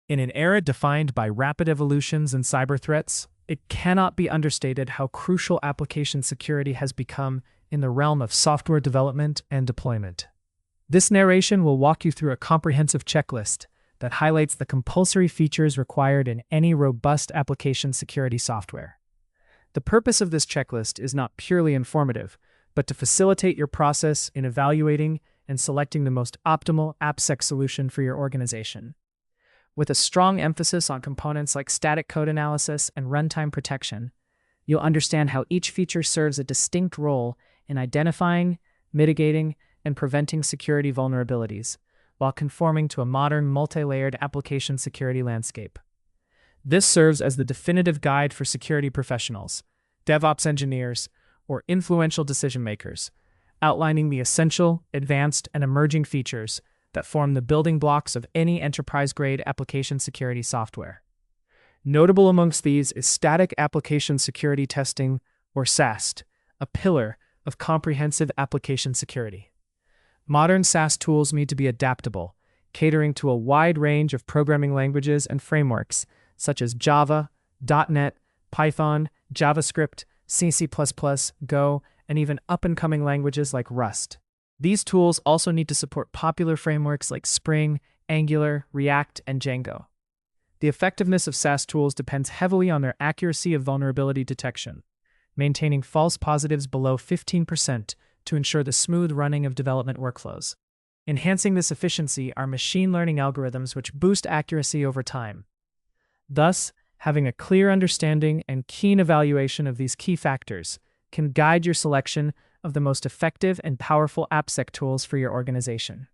In an era defined by rapid evolutions and cyber threats, it cannot be understated how crucial application security has become in the realm of software development and deployment. This narration will walk you through a comprehensive checklist that highlights the compulsory features required in any robust application security software. The purpose of this checklist is not purely informative, but to facilitate your process in evaluating and selecting the most optimal AppSec solution for your organization. With a strong emphasis on components like static code analysis and runtime protection, you'll understand how each feature serves a distinct role in identifying, mitigating, and preventing security vulnerabilities, while conforming to a modern multi-layered application security landscape. This serves as the definitive guide for security professionals, DevOps engineers, or influential decision-makers, outlining the essential, advanced, and emerging features that form the building blocks of any enterprise-grade application security software. Notable amongst these is static application security testing, or SAST, a pillar of comprehensive application security. Modern SAST tools need to be adaptable, catering to a wide range of programming languages and frameworks such as Java, .NET, Python, JavaScript, C++, Go, and even up-and-coming languages like Rust. These tools also need to support popular frameworks like Spring, Angular, React, and Django. The effectiveness of SAST tools depends heavily on their accuracy of vulnerability detection, maintaining false positives below 15% to ensure the smooth running of development workflows. Enhancing this efficiency are machine learning algorithms which boost accuracy over time. Thus, having a clear understanding and keen evaluation of these key factors can guide your selection of the most effective and powerful AppSec tools for your organization.